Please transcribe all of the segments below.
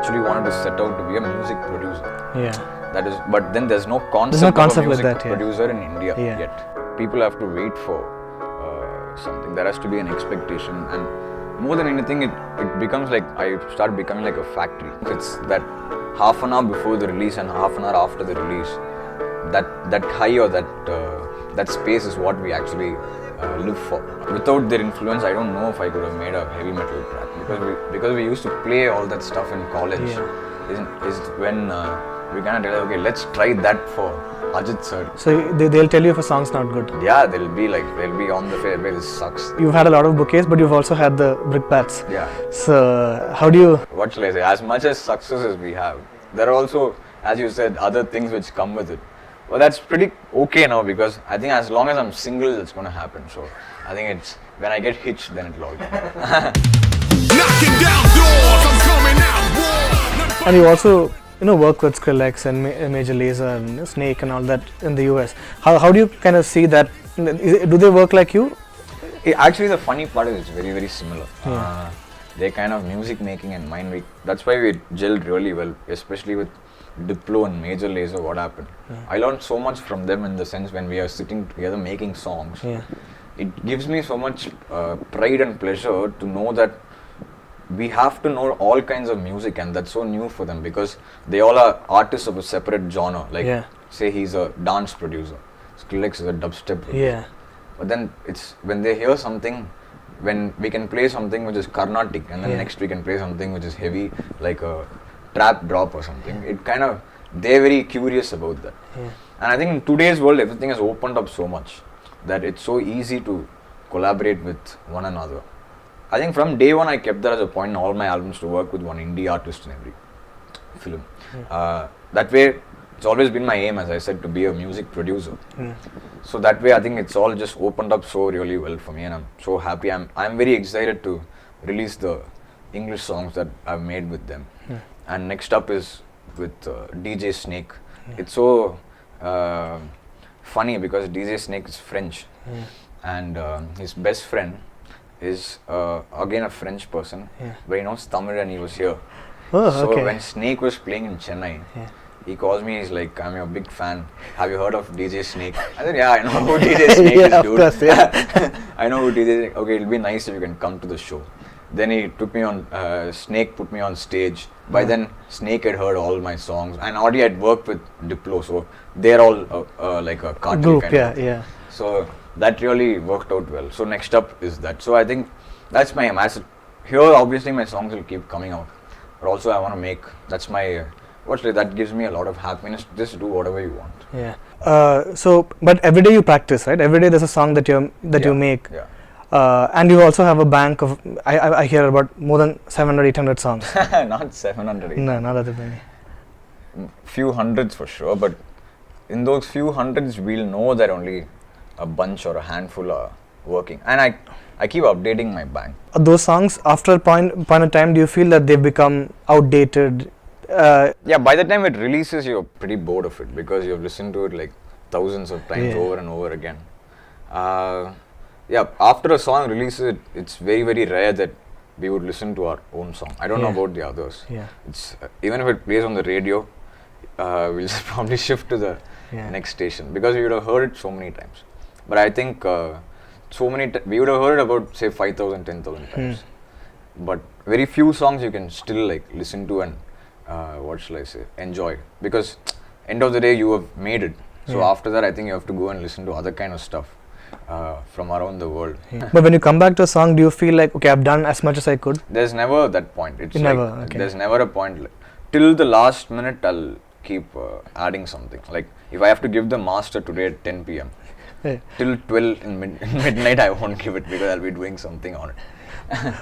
actually wanted to set out to be a music producer. Yeah. That is, but then there's no concept, concept of a music like that, producer in India Yeah. yet. People have to wait for something. There has to be an expectation, and more than anything, it becomes like I start becoming like a factory. It's that half an hour before the release and half an hour after the release. That high or that space is what we actually live for. Without their influence, I don't know if I could have made a heavy metal track, because we used to play all that stuff in college. Yeah. Is when we kind of tell, okay, let's try that for Ajit sir. So they'll tell you if a song's not good. Yeah, they'll be on the fair, this sucks. You've had a lot of bouquets, but you've also had the brickbats. Yeah. So how do you? What shall I say? As much as success as we have, there are also, as you said, other things which come with it. Well, that's pretty okay now, because I think as long as I'm single, it's going to happen. So I think it's when I get hitched, then it'll all come. Knocking down doors, I'm coming out. And you also work with Skrillex and Major Lazer and Snake and all that in the US. How do you kind of see that? Do they work like you? Actually, the funny part is it's very, very similar. Yeah. Their kind of music making and mind making. That's why we gelled really well, especially with Diplo and Major Lazer. What happened? Yeah. I learned so much from them in the sense when we are sitting together making songs. Yeah. It gives me so much pride and pleasure to know that we have to know all kinds of music, and that's so new for them, because they all are artists of a separate genre. Like, say he's a dance producer, Skrillex is a dubstep producer. Yeah. But then it's when they hear something, when we can play something which is Carnatic, and then next we can play something which is heavy, like a trap drop or something. It kind of, they're very curious about that. Yeah. And I think in today's world, everything has opened up so much that it's so easy to collaborate with one another. I think from day one I kept that as a point in all my albums to work with one indie artist in every film. That way, it's always been my aim, as I said, to be a music producer. So that way I think it's all just opened up so really well for me, and I'm so happy. I'm very excited to release the English songs that I've made with them. And next up is with DJ Snake. It's so funny because DJ Snake is French, and his best friend is again a French person, but he knows Tamil and he was here. So when Snake was playing in Chennai, he calls me, he's like, I'm your big fan. Have you heard of DJ Snake? I said, yeah, I know who DJ Snake is, dude. Of course, I know who DJ Snake. Okay, it'll be nice if you can come to the show. Then he took me on, Snake put me on stage. By then, Snake had heard all my songs, and already had worked with Diplo, so they're all like a cartel group, kind of. So that really worked out well. So next up is that. So I think that's my aim. Here, obviously, my songs will keep coming out, but also I want to make. That's my that gives me a lot of happiness. Just do whatever you want. Yeah. So, but every day you practice, right? Every day there's a song that you make. Yeah. And you also have a bank of, I hear about more than 700, 800 songs. Not 700. No, not that many. Few hundreds for sure, but in those few hundreds, we'll know that only a bunch or a handful are working. And I keep updating my bank. Those songs, after a point of time, do you feel that they've become outdated? Yeah, by the time it releases, you're pretty bored of it because you've listened to it like thousands of times over and over again. Yeah, after a song releases, it's very, very rare that we would listen to our own song. I don't know about the others. Yeah. It's even if it plays on the radio, we'll just probably shift to the next station because we would have heard it so many times. But I think we would have heard it about say 5,000, 10,000 times. But very few songs you can still like listen to and enjoy, because end of the day you have made it. So after that, I think you have to go and listen to other kind of stuff from around the world. But when you come back to a song, do you feel like, okay, I've done as much as I could? There's never that point. It's There's never a point. Till the last minute, I'll keep adding something. Like if I have to give the master today at 10 p.m. till 12 in midnight, I won't give it because I'll be doing something on it.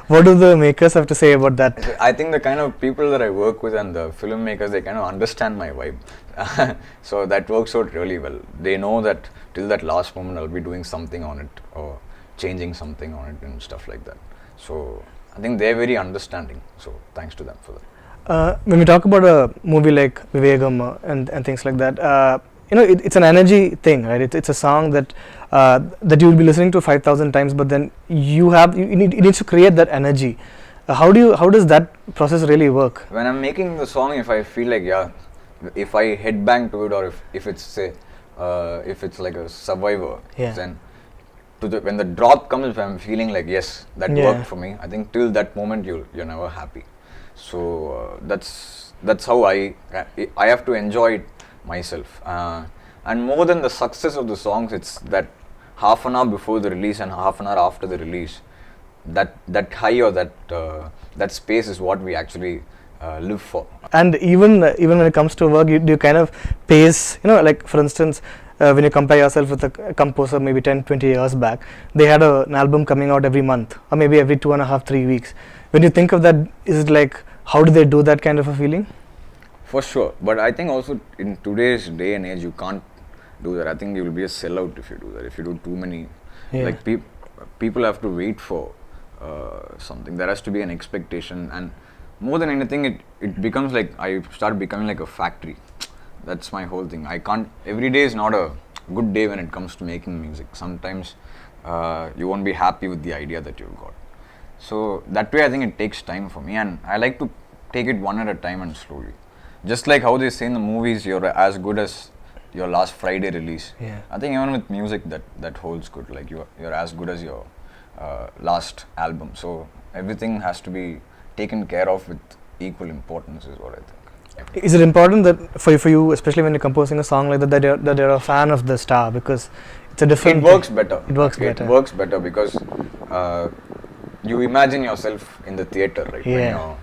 What do the makers have to say about that? I think the kind of people that I work with and the filmmakers, they kind of understand my vibe. So that works out really well. They know that till that last moment I'll be doing something on it or changing something on it and stuff like that. So I think they're very understanding. So thanks to them for that. When we talk about a movie like Vivegam and things like that, it's an energy thing, right? It's a song that that you will be listening to 5,000 times, but then it needs to create that energy. How does that process really work? When I'm making the song, if I feel like, yeah, if I head bang to it, or if it's say, if it's like a Survivor, Yeah. then when the drop comes, if I'm feeling like, yes, that Yeah. worked for me, I think till that moment you're never happy. So that's how I have to enjoy it myself. And more than the success of the songs, it's that half an hour before the release and half an hour after the release, that high or that space is what we actually live for. And even when it comes to work, do you kind of pace, like for instance, when you compare yourself with a composer maybe 10-20 years back, they had an album coming out every month or maybe every 2.5-3 weeks. When you think of that, is it like, how do they do that kind of a feeling? For sure, but I think also in today's day and age, you can't do that. I think you will be a sellout if you do that. If you do too many, Yeah. like people have to wait for something. There has to be an expectation, and more than anything, it becomes like I start becoming like a factory. That's my whole thing. I can't. Every day is not a good day when it comes to making music. Sometimes you won't be happy with the idea that you've got. So that way, I think it takes time for me, and I like to take it one at a time and slowly. Just like how they say in the movies, you're as good as your last Friday release. Yeah. I think even with music, that holds good. Like you're as good as your last album. So everything has to be taken care of with equal importance, is what I think. Is it important that for you, especially when you're composing a song like that, that you're a fan of the star, because it's a different. It works better. It works better. It works better because you imagine yourself in the theater, right? Yeah.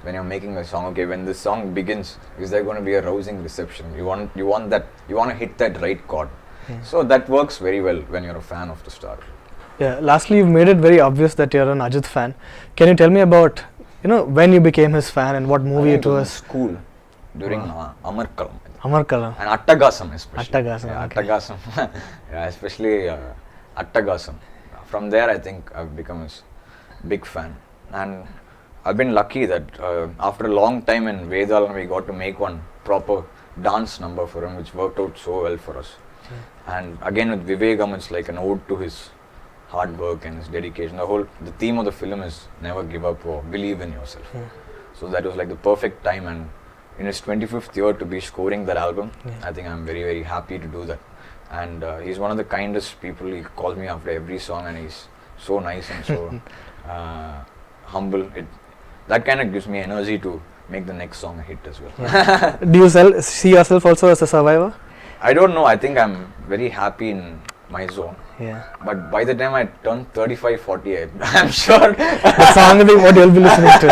When you're making a song, okay, when the song begins, is there going to be a rousing reception? You want to hit that right chord. Yeah. So that works very well when you're a fan of the star. Yeah. Lastly, you've made it very obvious that you're an Ajit fan. Can you tell me about when you became his fan and what movie it was? In school during Amarkalam. Amarkalam. And Attagasam especially. Attagasam, Yeah, okay. Attagasam. Yeah, especially Attagasam. From there, I think I've become a big fan. And I've been lucky that after a long time in Vedal, we got to make one proper dance number for him, which worked out so well for us. And again with Vivegam, it's like an ode to his hard work and his dedication. The theme of the film is never give up or believe in yourself. So that was like the perfect time, and in his 25th year to be scoring that album, I think I'm very, very happy to do that. And he's one of the kindest people. He calls me after every song, and he's so nice and so humble. That kind of gives me energy to make the next song a hit as well. Yeah. Do you see yourself also as a survivor? I don't know. I think I'm very happy in my zone. Yeah. But by the time I turn 35, 40, I'm sure. The song will be what you'll be listening to.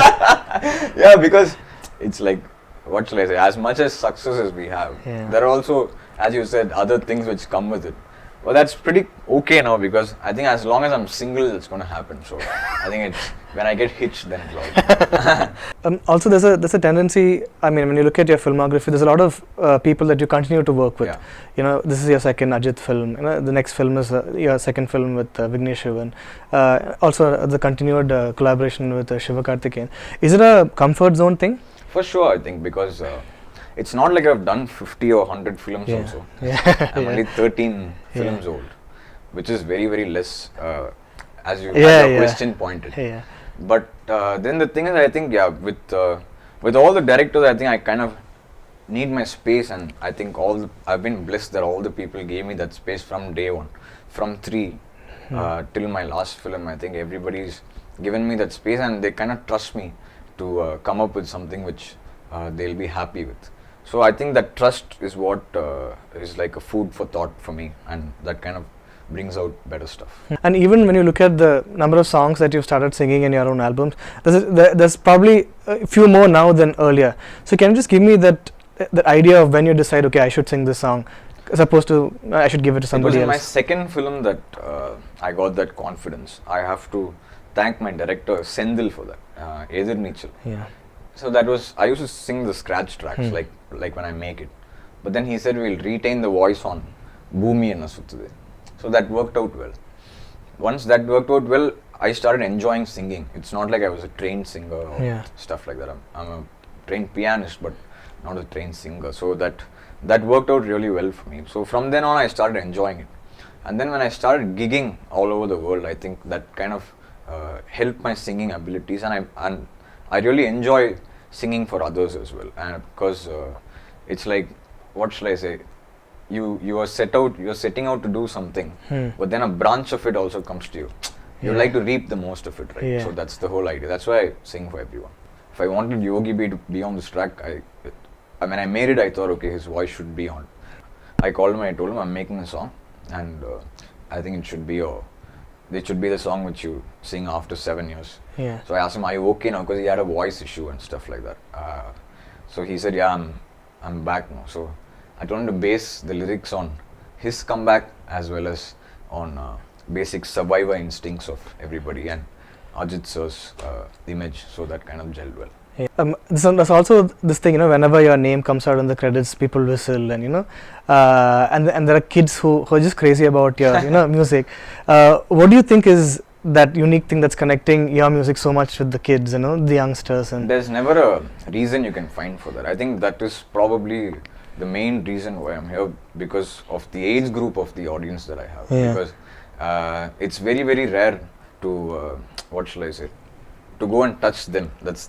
Yeah, because it's like, what shall I say? As much as success as we have, there are also, as you said, other things which come with it. Well, that's pretty okay now, because I think as long as I'm single, it's going to happen. So I think it's when I get hitched, then it's all. Also, there's a tendency. I mean, when you look at your filmography, there's a lot of people that you continue to work with. Yeah. This is your second Ajit film. The next film is your second film with Vignesh Shivan. Also, the continued collaboration with Shiva Karthikeyan. Is it a comfort zone thing? For sure, I think, because it's not like I've done 50 or 100 films also. Yeah. I'm only 13 films old, which is very, very less, as your question pointed. Yeah. But then the thing is, I think, with all the directors, I think I kind of need my space, and I think I've been blessed that all the people gave me that space from day one, from 3 till my last film. I think everybody's given me that space, and they kind of trust me to come up with something which they'll be happy with. So I think that trust is what is like a food for thought for me, and that kind of brings out better stuff. And even when you look at the number of songs that you've started singing in your own albums, there's probably a few more now than earlier. So can you just give me that idea of when you decide, okay, I should sing this song, as opposed to I should give it to somebody else? It was in my second film that I got that confidence. I have to thank my director Sendil for that, Edir Neechal. Yeah. So I used to sing the scratch tracks like when I make it. But then he said we'll retain the voice on Bhumi Enna Sutthude. So that worked out well. Once that worked out well, I started enjoying singing. It's not like I was a trained singer or stuff like that. I'm a trained pianist, but not a trained singer. So that worked out really well for me. So from then on, I started enjoying it. And then when I started gigging all over the world, I think that kind of help my singing abilities, and I really enjoy singing for others as well, and because it's like, what shall I say, you're setting out to do something, but then a branch of it also comes to you. You like to reap the most of it, right? Yeah. So that's the whole idea. That's why I sing for everyone. If I wanted Yogi B to be on this track, when I made it, I thought, okay, his voice should be on. I called him and I told him I'm making a song, and I think it should be the song which you sing after 7 years. Yeah. So I asked him, are you okay now? Because he had a voice issue and stuff like that. So he said, yeah, I'm back now. So I told him to base the lyrics on his comeback as well as on basic survivor instincts of everybody and Ajit sir's image. So that kind of gelled well. Yeah. There's also this thing, whenever your name comes out in the credits, people whistle, and and there are kids who are just crazy about your music. What do you think is that unique thing that's connecting your music so much with the kids, the youngsters? And there's never a reason you can find for that. I think that is probably the main reason why I'm here, because of the age group of the audience that I have. Yeah. Because it's very, very rare to what shall I say, to go and touch them. That's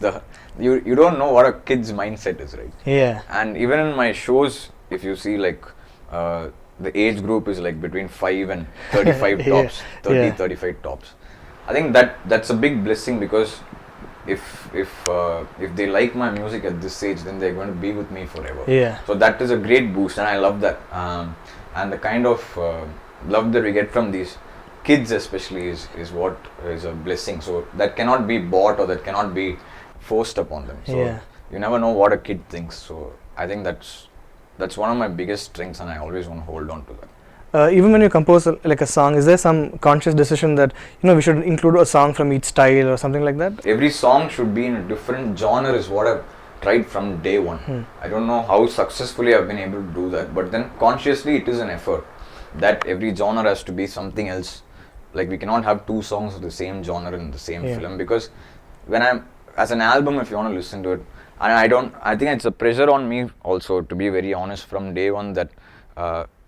you don't know what a kid's mindset is, right? Yeah. And even in my shows, if you see, like the age group is like between 5 and 35 tops, 35 tops. I think that's a big blessing, because if they like my music at this age, then they're going to be with me forever. Yeah. So that is a great boost, and I love that. And the kind of love that we get from these kids especially is what is a blessing. So that cannot be bought, or that cannot be forced upon them. So you never know what a kid thinks. So I think that's one of my biggest strengths, and I always want to hold on to that. Even when you compose like a song, is there some conscious decision that we should include a song from each style or something like that? Every song should be in a different genre is what I've tried from day one. I don't know how successfully I've been able to do that, but then consciously it is an effort that every genre has to be something else. Like, we cannot have 2 songs of the same genre in the same film, because as an album, if you want to listen to it, and I think it's a pressure on me also, to be very honest, from day one, that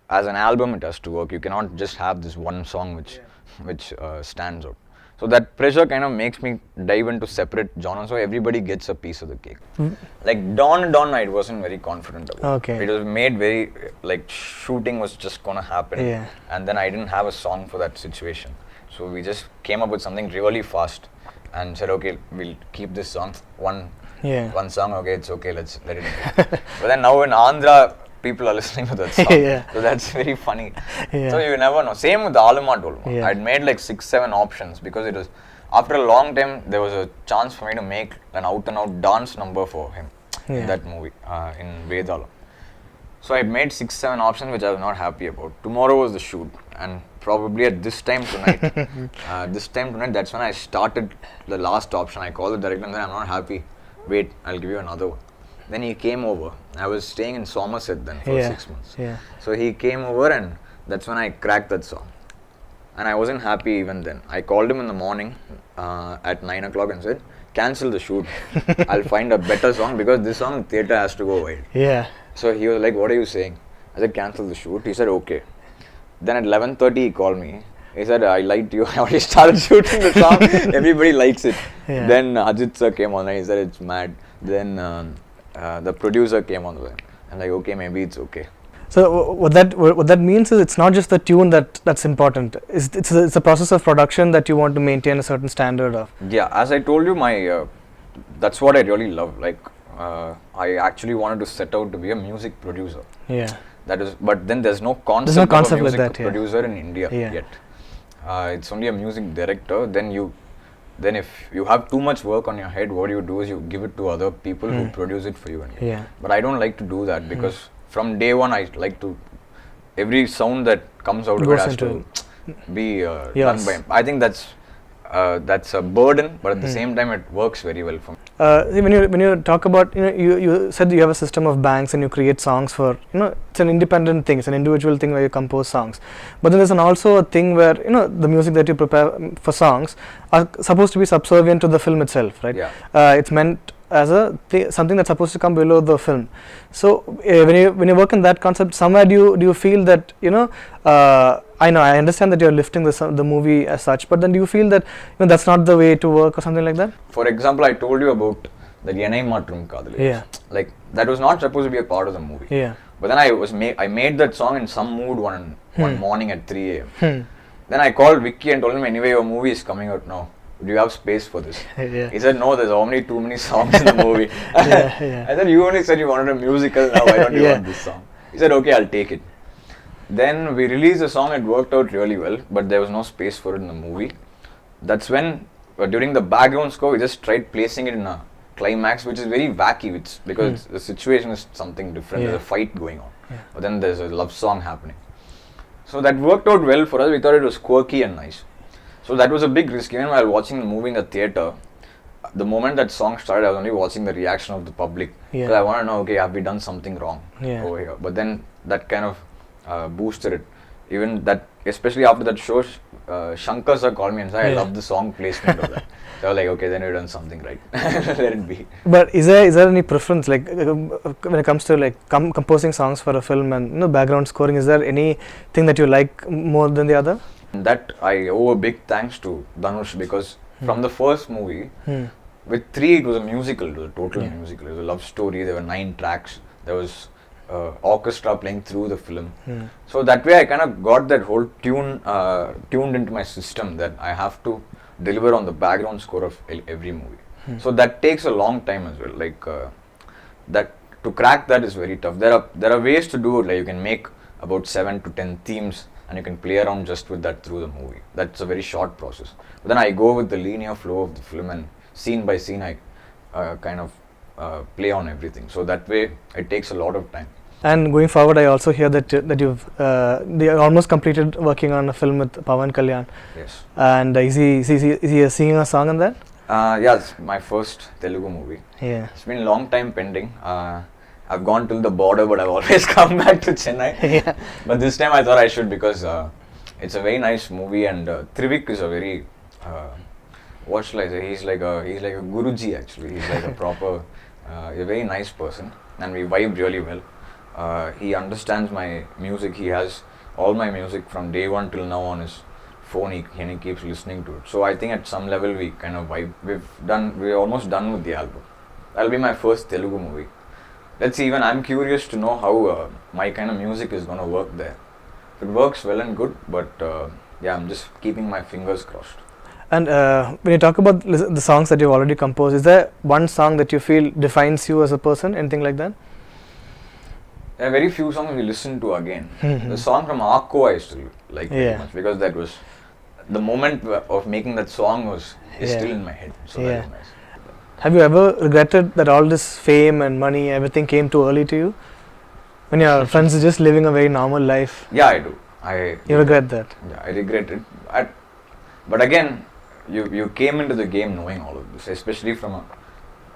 as an album it has to work. You cannot just have this one song which stands out. So that pressure kind of makes me dive into separate genres, so everybody gets a piece of the cake. Like Dawn I wasn't very confident about. Okay. It was made very, like, shooting was just gonna happen, and then I didn't have a song for that situation. So we just came up with something really fast and said, okay, we'll keep this song. One song, okay, it's okay, let's let it go. But then now in Andhra, people are listening to that song. So that's very funny. So you never know. Same with the Aluma Dolma. I'd made like 6-7 options, because it was, after a long time, there was a chance for me to make an out-and-out dance number for him in that movie, in Vedalam. So I made 6-7 options which I was not happy about. Tomorrow was the shoot, and probably at this time tonight, that's when I started the last option. I called the director and said, I'm not happy. Wait, I'll give you another one. Then he came over. I was staying in Somerset then for 6 months. So he came over, and that's when I cracked that song. And I wasn't happy even then. I called him in the morning at 9 o'clock and said, cancel the shoot. I'll find a better song, because this song, theatre has to go wide. So he was like, what are you saying? I said, cancel the shoot. He said, okay. Then at 11:30 he called me. He said, I lied to you. I already started shooting the song. Everybody likes it. Then Ajit sir came on and he said, it's mad. Then the producer came on the line. I'm like, okay, maybe it's okay. So what that means is, it's not just the tune that's important. It's a process of production that you want to maintain a certain standard of. Yeah, as I told you, that's what I really love. Like, I actually wanted to set out to be a music producer. That is, but then there's no concept of a music producer in India yet. It's only a music director. Then if you have too much work on your head, what you do is you give it to other people who produce it for you. But I don't like to do that, because from day one I like to, every sound that comes out of it has to be done by him. I think that's a burden, but at the same time it works very well for me. When you talk about, you said you have a system of banks and you create songs for, it's an independent thing, it's an individual thing where you compose songs. But then there's also a thing where, the music that you prepare for songs are supposed to be subservient to the film itself, right? It's meant as a something that's supposed to come below the film. So when you work in that concept, somewhere do you feel that I understand that you're lifting the movie as such, but then do you feel that that's not the way to work or something like that? For example, I told you about the Yenai Matrum Kadale. Yeah. Like that was not supposed to be a part of the movie. Yeah. But then I made that song in some mood one morning at 3 a.m. Then I called Vicky and told him, anyway, your movie is coming out now. Do you have space for this? Yeah. He said, no, there's only too many songs in the movie. Yeah. I said, you only said you wanted a musical, now why don't you want this song? He said, okay, I'll take it. Then we released the song, it worked out really well, but there was no space for it in the movie. That's when, during the background score, we just tried placing it in a climax, which is very wacky, because the situation is something different. Yeah. There's a fight going on, Yeah. but then there's a love song happening. So that worked out well for us. We thought it was quirky and nice. So that was a big risk. Even while watching the movie in the theatre, the moment that song started, I was only watching the reaction of the public. Yeah. 'Cause I want to know, okay, have we done something wrong Yeah. over here? But then that kind of boosted it. Even that, especially after that show, Shankar sir called me and said, I love the song placement of that. So I was like, okay, then we've done something right. Let it be. But is there any preference, like when it comes to like composing songs for a film and background scoring? Is there anything that you like more than the other? That I owe a big thanks to Dhanush, because from the first movie, with 3 it was a musical, it was a total musical. It was a love story. There were 9 tracks. There was orchestra playing through the film. So that way I kind of got that whole tuned into my system, that I have to deliver on the background score of every movie. So that takes a long time as well. Like that, to crack that is very tough. There are ways to do it. Like you can make about 7 to 10 themes and you can play around just with that through the movie. That's a very short process. But then I go with the linear flow of the film, and scene by scene I kind of play on everything. So that way it takes a lot of time. And going forward, I also hear that you've they almost completed working on a film with Pawan Kalyan. Yes. And is he singing a song on that? Yeah, it's my first Telugu movie. Yeah. It's been a long time pending. I've gone till the border, but I've always come back to Chennai. Yeah. But this time I thought I should, because it's a very nice movie, and Trivik is a very what shall I say? He's like a Guruji actually. He's like a proper, a very nice person, and we vibe really well. He understands my music. He has all my music from day one till now on his phone, and he keeps listening to it. So I think at some level we kind of vibe. We're almost done with the album. That'll be my first Telugu movie. Let's see, even I'm curious to know how my kind of music is going to work there. If it works well and good, but yeah, I'm just keeping my fingers crossed. And when you talk about the songs that you've already composed, is there one song that you feel defines you as a person, anything like that? There are very few songs we listen to again. The song from Akko I still like very much, because that was the moment of making that song is still in my head. So that is nice. Have you ever regretted that all this fame and money, everything came too early to you? When your friends are just living a very normal life? Yeah, I do. You regret that? Yeah, I regret it. But again, you came into the game knowing all of this, especially from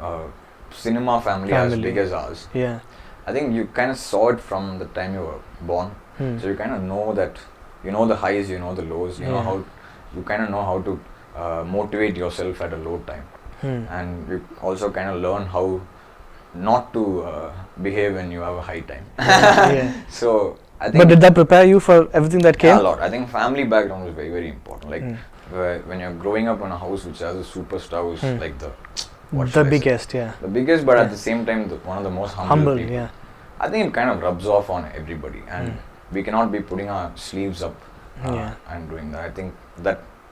a cinema family as big as ours. Yeah. I think you kind of saw it from the time you were born. So you kind of know that, you know the highs, you know the lows, you know how, you kind of know how to motivate yourself at a low time. And you also kind of learn how not to behave when you have a high time. So I think. But did that prepare you for everything that came? Yeah, a lot. I think family background is very, very important. Like when you're growing up in a house which has a superstar who's like the biggest, the biggest, but at the same time one of the most humble people. Yeah. I think it kind of rubs off on everybody, and we cannot be putting our sleeves up and doing that. I think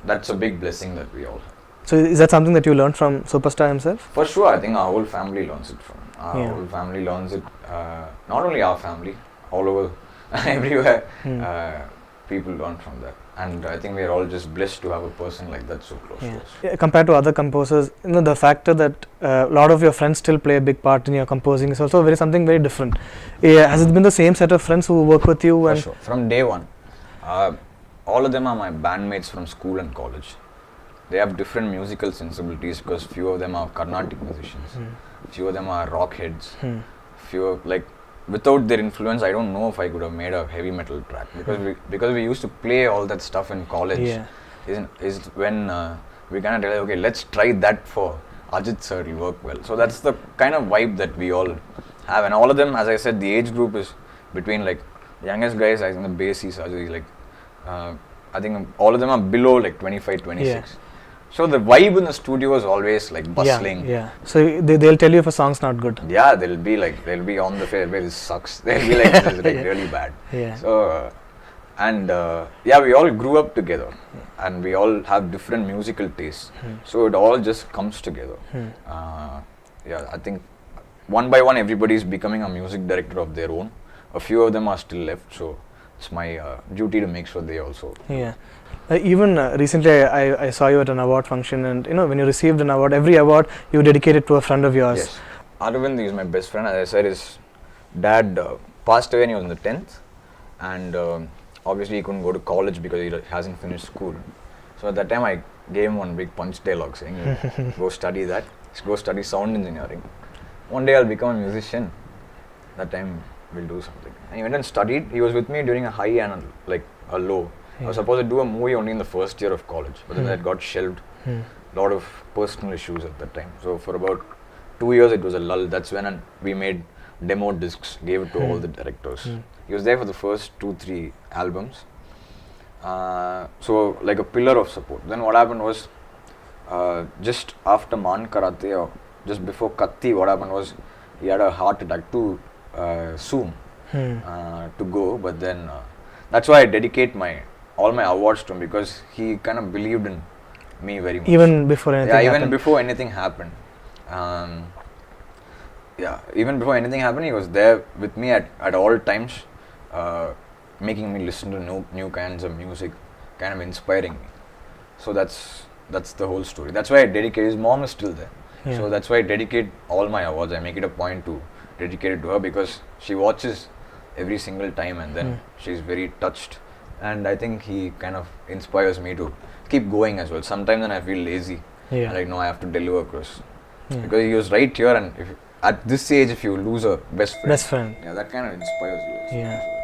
that's a big blessing that we all have. So is that something that you learned from Superstar himself? For sure, I think our whole family learns it from. Our whole family learns it. Not only our family, all over, everywhere, people learn from that. And I think we are all just blessed to have a person like that so close to us. Yeah, compared to other composers, the factor that a lot of your friends still play a big part in your composing is also something very different. Has it been the same set of friends who work with you? For sure. From day one, all of them are my bandmates from school and college. They have different musical sensibilities, because few of them are Carnatic musicians, few of them are rock heads, without their influence, I don't know if I could have made a heavy metal track, because we used to play all that stuff in college. Is when we kind of tell, okay, let's try that for Ajit sir will work well. So that's the kind of vibe that we all have, and all of them, as I said, the age group is between like youngest guys. I think the bass is Ajit, like I think all of them are below like 25, 26. Yeah. So the vibe in the studio is always like bustling. Yeah. So they'll tell you if a song's not good. Yeah, they'll be on the face, this sucks. They'll be like, this is like Yeah. really bad. Yeah. So, yeah, we all grew up together, and we all have different musical tastes. So it all just comes together. Yeah, I think one by one, everybody is becoming a music director of their own. A few of them are still left, so it's my duty to make sure they also. Yeah. Even recently, I saw you at an award function, and when you received an award, every award you dedicated to a friend of yours. Yes. Arvind is my best friend. As I said, his dad passed away when he was in the 10th, and obviously he couldn't go to college because he hasn't finished school. So at that time, I gave him one big punch dialogue saying, "Go study that. Go study sound engineering. One day I'll become a musician. That time we'll do something." And he went and studied. He was with me during a high and a low. I was supposed to do a movie only in the first year of college, but then that got shelved. A lot of personal issues at that time. So for about 2 years it was a lull. That's when we made demo discs, gave it to all the directors. He was there for the first 2-3 albums. So like a pillar of support. Then what happened was, just after Man Karate or just before Katti, what happened was he had a heart attack too soon to go. But then that's why I dedicate all my awards to him, because he kind of believed in me very much. Even before anything happened. Even before anything happened. Even before anything happened, he was there with me at all times, making me listen to new kinds of music, kind of inspiring me. So that's the whole story. That's why I dedicate. His mom is still there. Yeah. So that's why I dedicate all my awards. I make it a point to dedicate it to her, because she watches every single time, and then she's very touched. And I think he kind of inspires me to keep going as well. Sometimes then I feel lazy. Yeah. And no, I have to deliver across. Because he was right here, and at this age, if you lose a best friend, Best friend. yeah, that kind of inspires you. Yeah.